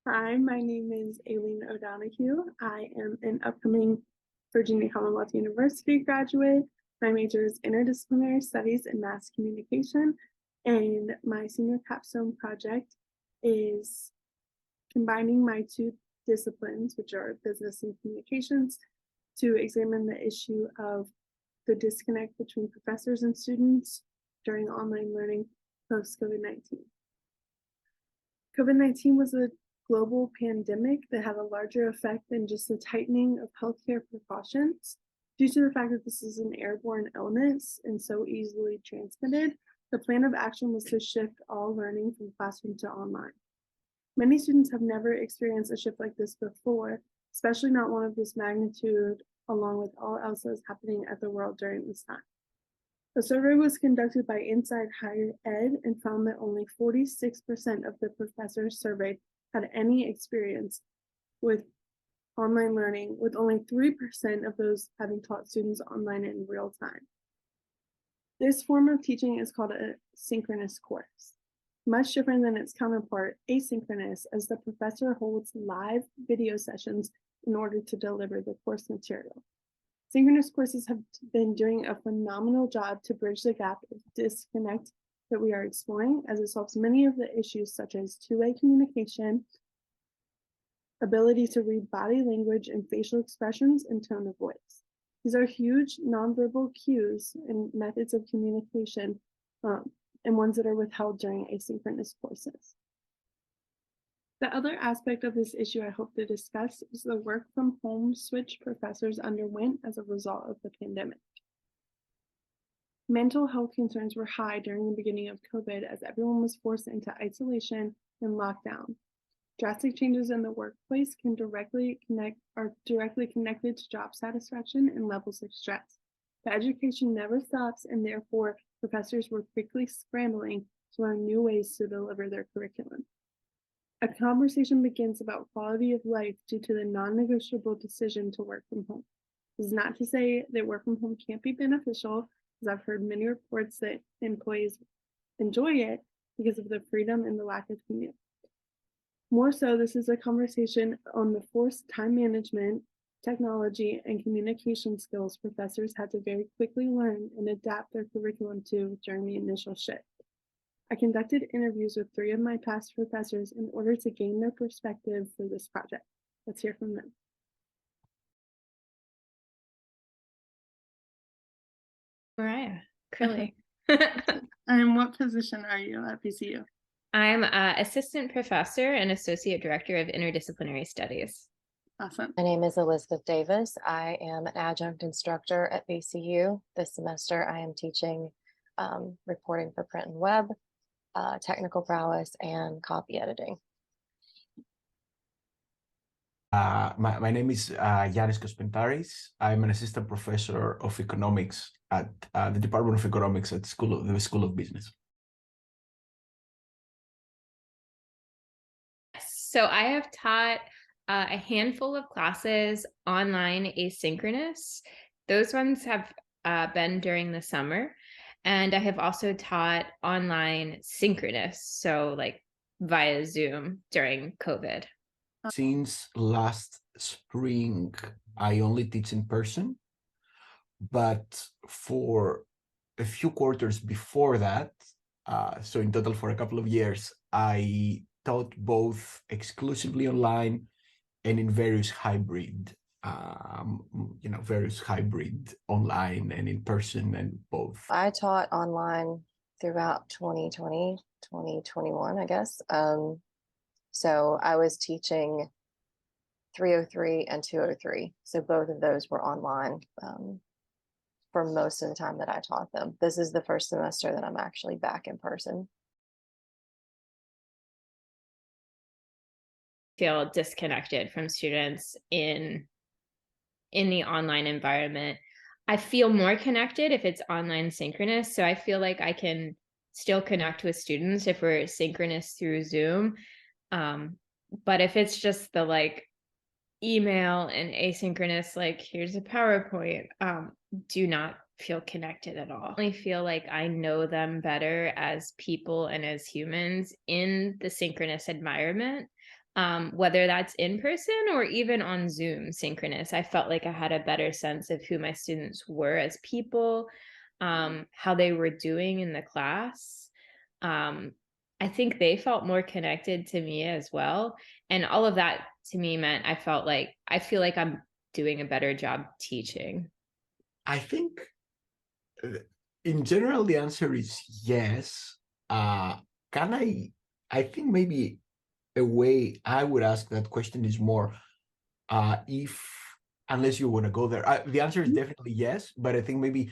Hi, my name is Aileen O'Donoghue. I am an upcoming Virginia Commonwealth University graduate. My major is interdisciplinary studies and mass communication, and my senior capstone project is combining my two disciplines, which are business and communications, to examine the issue of the disconnect between professors and students during online learning post COVID-19. COVID-19 was a global pandemic that had a larger effect than just the tightening of healthcare precautions. Due to the fact that this is an airborne illness and so easily transmitted, the plan of action was to shift all learning from classroom to online. Many students have never experienced a shift like this before, especially not one of this magnitude, along with all else that is happening at the world during this time. The survey was conducted by Inside Higher Ed and found that only 46% of the professors surveyed had any experience with online learning, with only 3% of those having taught students online in real time. This form of teaching is called a synchronous course, much different than its counterpart, asynchronous, as the professor holds live video sessions in order to deliver the course material. Synchronous courses have been doing a phenomenal job to bridge the gap of disconnect that we are exploring, as it solves many of the issues such as two-way communication, ability to read body language and facial expressions, and tone of voice. These are huge nonverbal cues and methods of communication, and ones that are withheld during asynchronous courses. The other aspect of this issue I hope to discuss is the work from home switch professors underwent as a result of the pandemic. Mental health concerns were high during the beginning of COVID as everyone was forced into isolation and lockdown. Drastic changes in the workplace are directly connected to job satisfaction and levels of stress. But education never stops, and therefore professors were quickly scrambling to learn new ways to deliver their curriculum. A conversation begins about quality of life due to the non-negotiable decision to work from home. This is not to say that work from home can't be beneficial, as I've heard many reports that employees enjoy it because of the freedom and the lack of commute. More so, this is a conversation on the forced time management, technology, and communication skills professors had to very quickly learn and adapt their curriculum to during the initial shift. I conducted interviews with 3 of my past professors in order to gain their perspective for this project. Let's hear from them. Mariah, Curly. And what position are you at VCU? I'm assistant professor and associate director of interdisciplinary studies. Awesome. My name is Elizabeth Davis. I am an adjunct instructor at VCU. This semester, I am teaching reporting for print and web, technical prowess, and copy editing. My name is Yanis Kospentaris. I'm an assistant professor of economics at the Department of Economics at the School of Business. So I have taught a handful of classes online asynchronous. Those ones have been during the summer. And I have also taught online synchronous, so like via Zoom during COVID. Since last spring, I only teach in person, but for a few quarters before that, so in total for a couple of years, I taught both exclusively online and in various hybrid, various hybrid online and in person and both. I taught online throughout 2020, 2021, I guess. So I was teaching 303 and 203. So both of those were online for most of the time that I taught them. This is the first semester that I'm actually back in person. Feel disconnected from students in the online environment. I feel more connected if it's online synchronous. So I feel like I can still connect with students if we're synchronous through Zoom. But if it's just the like email and asynchronous, like here's a PowerPoint, do not feel connected at all. I feel like I know them better as people and as humans in the synchronous environment. whether that's in person or even on Zoom synchronous. I felt like I had a better sense of who my students were as people, how they were doing in the class. I think they felt more connected to me as well. And all of that to me meant I feel like I'm doing a better job teaching. I think in general, the answer is yes. Can I think maybe a way I would ask that question is more, unless you want to go there, the answer is definitely yes, but I think maybe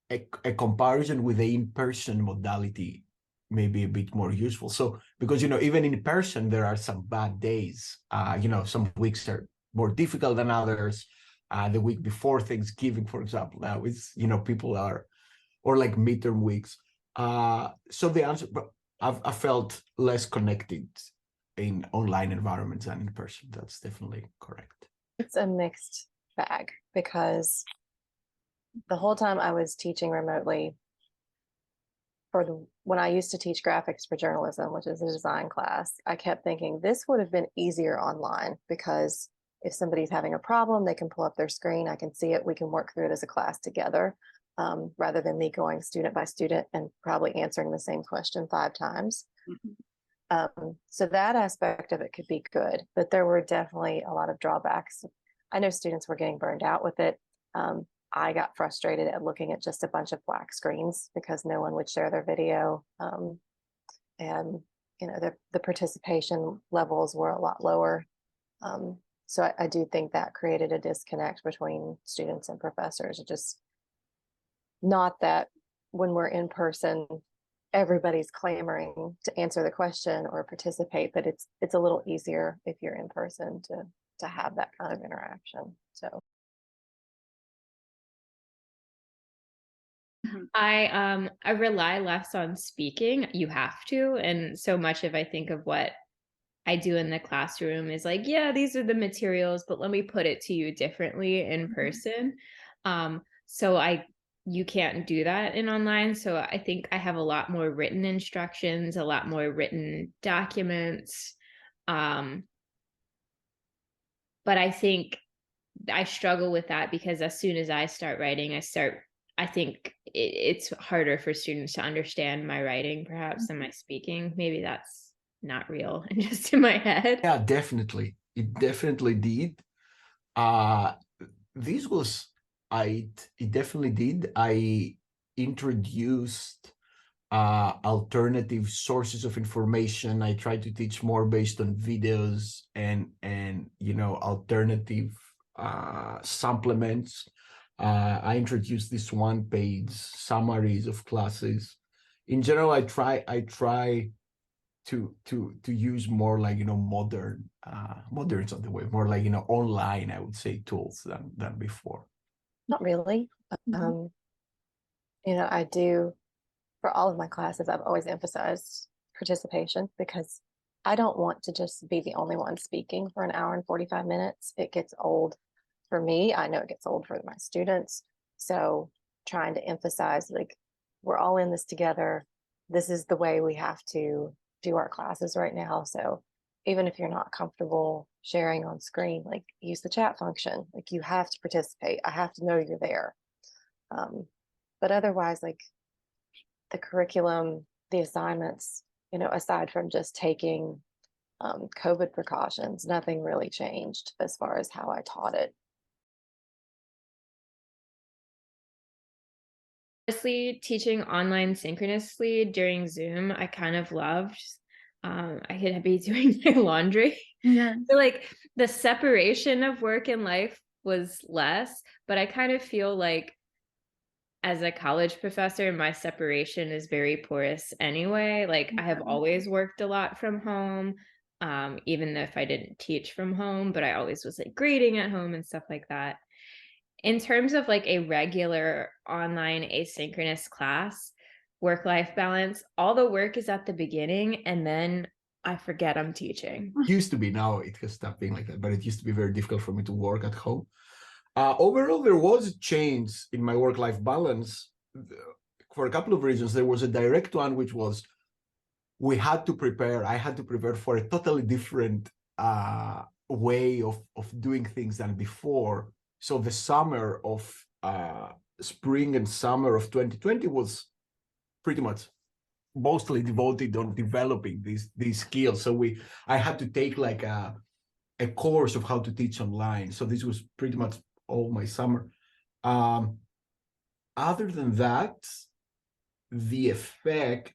a comparison with the in-person modality may be a bit more useful. So, because, even in person, there are some bad days. Some weeks are more difficult than others. The week before Thanksgiving, for example, now it's, people are, or like midterm weeks. So the answer, but I felt less connected in online environments than in person. That's definitely correct. It's a mixed bag because the whole time I was teaching remotely when I used to teach graphics for journalism, which is a design class, I kept thinking this would have been easier online because if somebody's having a problem, they can pull up their screen, I can see it, we can work through it as a class together, rather than me going student by student and probably answering the same question 5 times. So that aspect of it could be good, but there were definitely a lot of drawbacks. I know students were getting burned out with it. I got frustrated at looking at just a bunch of black screens because no one would share their video. And the participation levels were a lot lower. So I do think that created a disconnect between students and professors. Just not that when we're in person, everybody's clamoring to answer the question or participate, but it's a little easier if you're in person to have that kind of interaction. So I rely less on speaking. You have to, and so much of I think of what I do in the classroom is like, yeah, these are the materials, but let me put it to you differently in person. So you can't do that in online. So I think I have a lot more written instructions, a lot more written documents. But I think I struggle with that because as soon as I start writing, I think it's harder for students to understand my writing perhaps than my speaking. Maybe that's not real and just in my head. Yeah, definitely. It definitely did. This was, it definitely did. I introduced alternative sources of information. I tried to teach more based on videos and alternative supplements. I introduced this one-page summaries of classes. In general, I try to use more like modern's on the way, more like online, I would say, tools than before. not really. I do, for all of my classes, I've always emphasized participation because I don't want to just be the only one speaking for an hour and 45 minutes. It gets old for me. I know it gets old for my students. So trying to emphasize, like, we're all in this together. This is the way we have to do our classes right now. So even if you're not comfortable sharing on screen, like, use the chat function. Like, you have to participate. I have to know you're there. But otherwise, like, the curriculum, the assignments, aside from just taking COVID precautions, nothing really changed as far as how I taught it. Honestly, teaching online synchronously during Zoom, I kind of loved. I could be doing my laundry. Yeah. So like the separation of work and life was less, but I kind of feel like as a college professor, my separation is very porous anyway. Like I have always worked a lot from home, even if I didn't teach from home, but I always was like grading at home and stuff like that. In terms of like a regular online asynchronous class, work-life balance, all the work is at the beginning and then I forget I'm teaching. Used to be, now it has stopped being like that, but it used to be very difficult for me to work at home. Overall, there was a change in my work-life balance for a couple of reasons. There was a direct one, which was we had to prepare. I had to prepare for a totally different way of doing things than before. So the summer of spring and summer of 2020 was pretty much mostly devoted on developing these skills. So I had to take like a course of how to teach online. So this was pretty much all my summer. Other than that, the effect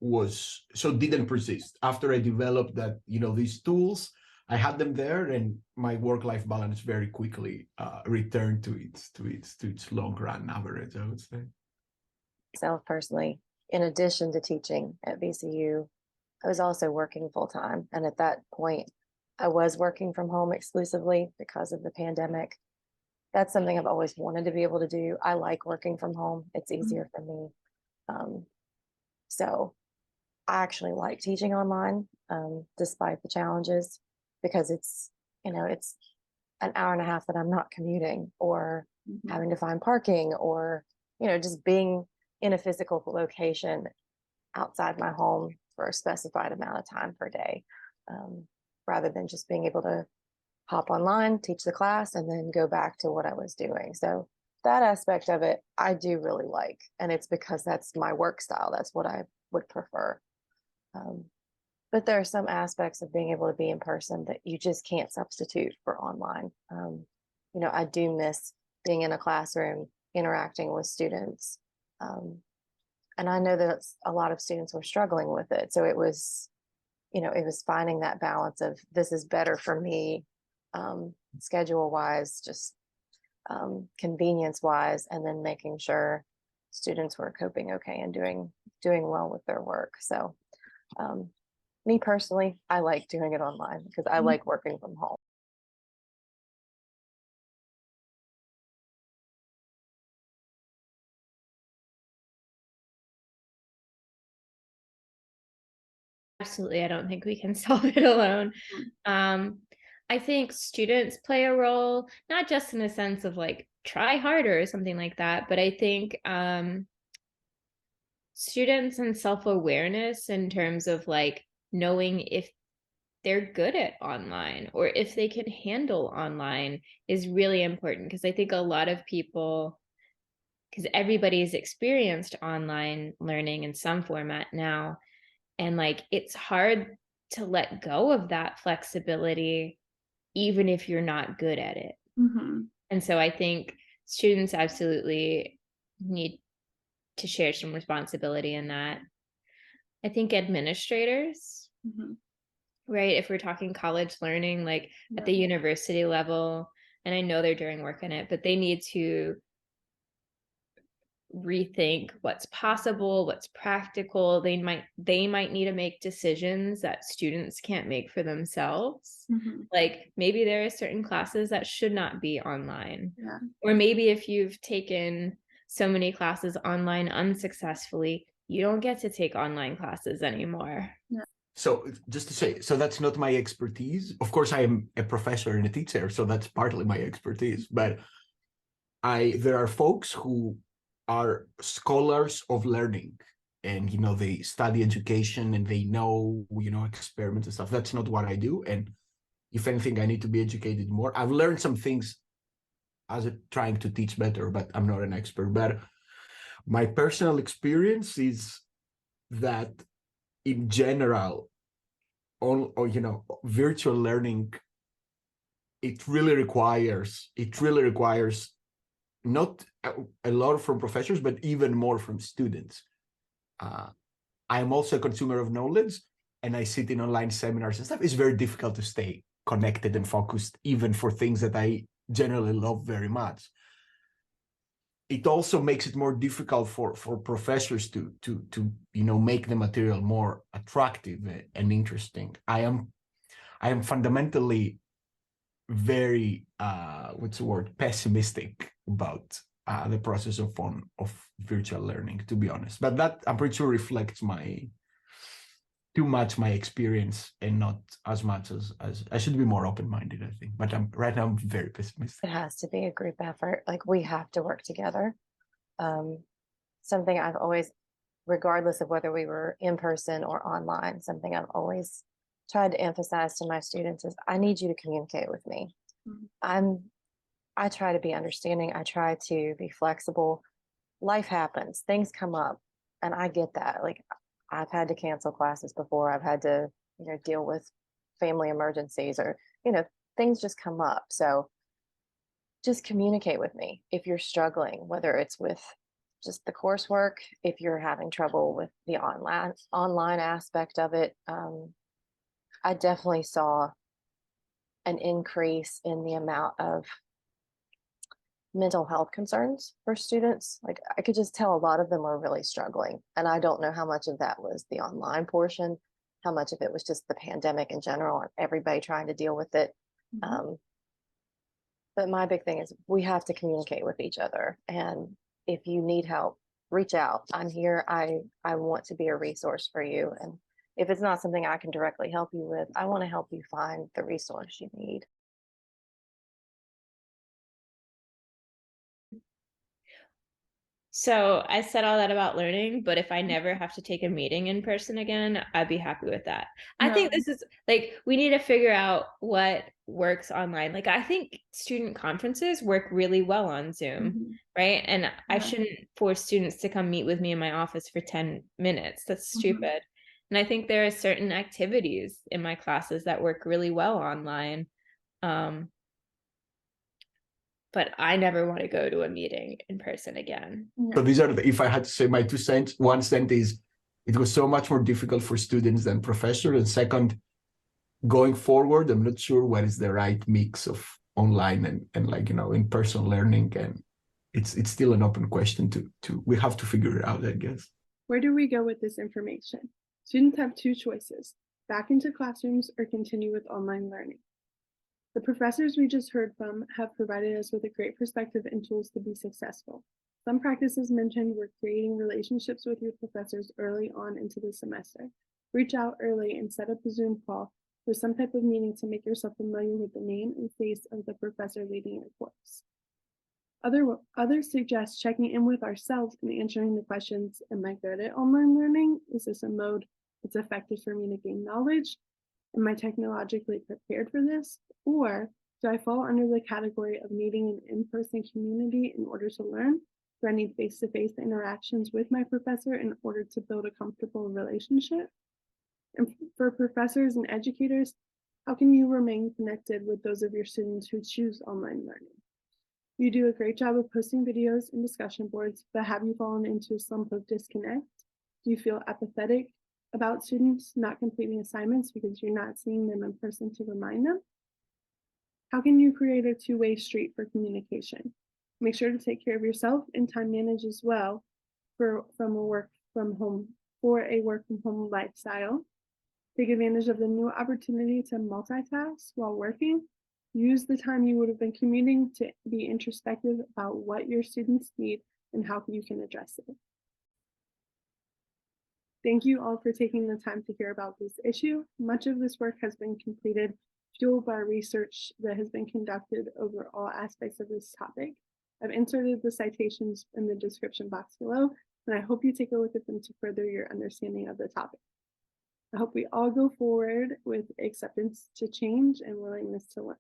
didn't persist. After I developed that, these tools, I had them there, and my work-life balance very quickly returned to its long-run average, I would say. Myself personally, in addition to teaching at VCU, I was also working full-time. And at that point, I was working from home exclusively because of the pandemic. That's something I've always wanted to be able to do. I like working from home. It's easier for me. So I actually like teaching online, despite the challenges, because it's an hour and a half that I'm not commuting or having to find parking, or, just being in a physical location outside my home for a specified amount of time per day, rather than just being able to hop online, teach the class, and then go back to what I was doing. So that aspect of it, I do really like. And it's because that's my work style. That's what I would prefer. But there are some aspects of being able to be in person that you just can't substitute for online. I do miss being in a classroom, interacting with students. And I know that a lot of students were struggling with it. So it was finding that balance of, this is better for me, schedule wise, just convenience wise, and then making sure students were coping okay and doing well with their work. So me personally, I like doing it online because I like working from home. Absolutely. I don't think we can solve it alone. I think students play a role, not just in a sense of like try harder or something like that, but I think students and self-awareness in terms of like knowing if they're good at online or if they can handle online is really important, because I think a lot of people, because everybody's experienced online learning in some format now, and like it's hard to let go of that flexibility even if you're not good at it. And so I think students absolutely need to share some responsibility in that. I think administrators, right, if we're talking college learning, like at the university level, and I know they're doing work on it, but they need to rethink what's possible, what's practical. They might need to make decisions that students can't make for themselves. Like maybe there are certain classes that should not be online, or maybe if you've taken so many classes online unsuccessfully, you don't get to take online classes anymore. So just to say, so that's not my expertise. Of course, I am a professor and a teacher, so that's partly my expertise. But there are folks who are scholars of learning, and they study education and they know experiments and stuff. That's not what I do, and if anything, I need to be educated more. I've learned some things as trying to teach better, but I'm not an expert. But my personal experience is that in general, virtual learning, it really requires not a lot from professors, but even more from students. I'm also a consumer of knowledge, and I sit in online seminars and stuff. It's very difficult to stay connected and focused, even for things that I generally love very much. It also makes it more difficult for professors to make the material more attractive and interesting. I am fundamentally very pessimistic about the process of virtual learning, to be honest. But that, I'm pretty sure, reflects too much my experience, and not as much as I should be more open-minded, I think. But right now I'm very pessimistic. It has to be a group effort. Like, we have to work together. Something I've always regardless of whether we were in person or online. Something I've always tried to emphasize to my students is I need you to communicate with me. I try to be understanding. I try to be flexible. Life happens, things come up, and I get that. Like, I've had to cancel classes before. I've had to, deal with family emergencies, or, things just come up. So just communicate with me if you're struggling, whether it's with just the coursework, if you're having trouble with the online aspect of it. I definitely saw an increase in the amount of mental health concerns for students. Like, I could just tell a lot of them were really struggling. And I don't know how much of that was the online portion, how much of it was just the pandemic in general and everybody trying to deal with it. But my big thing is we have to communicate with each other. And if you need help, reach out. I'm here. I want to be a resource for you. And if it's not something I can directly help you with, I want to help you find the resource you need. So I said all that about learning, but if I never have to take a meeting in person again, I'd be happy with that. I think this is like, we need to figure out what works online. Like, I think student conferences work really well on Zoom, right? And I shouldn't force students to come meet with me in my office for 10 minutes. That's stupid. And I think there are certain activities in my classes that work really well online. But I never want to go to a meeting in person again. So these are if I had to say my 2 cents, 1 cent is it was so much more difficult for students than professors. And second, going forward, I'm not sure what is the right mix of online and like, in-person learning. And it's still an open question to we have to figure it out, I guess. Where do we go with this information? Students have 2 choices: back into classrooms or continue with online learning. The professors we just heard from have provided us with a great perspective and tools to be successful. Some practices mentioned were creating relationships with your professors early on into the semester. Reach out early and set up a Zoom call or some type of meeting to make yourself familiar with the name and face of the professor leading your course. Others suggest checking in with ourselves and answering the questions: am I good at online learning? Is this a mode that's effective for me to gain knowledge? Am I technologically prepared for this? Or do I fall under the category of needing an in-person community in order to learn? Do I need face-to-face interactions with my professor in order to build a comfortable relationship? And for professors and educators, how can you remain connected with those of your students who choose online learning? You do a great job of posting videos and discussion boards, but have you fallen into a slump of disconnect? Do you feel apathetic about students not completing assignments because you're not seeing them in person to remind them? How can you create a two-way street for communication? Make sure to take care of yourself and time manage as well for a work from home lifestyle. Take advantage of the new opportunity to multitask while working. Use the time you would have been commuting to be introspective about what your students need and how you can address it. Thank you all for taking the time to hear about this issue. Much of this work has been completed, fueled by research that has been conducted over all aspects of this topic. I've inserted the citations in the description box below, and I hope you take a look at them to further your understanding of the topic. I hope we all go forward with acceptance to change and willingness to learn.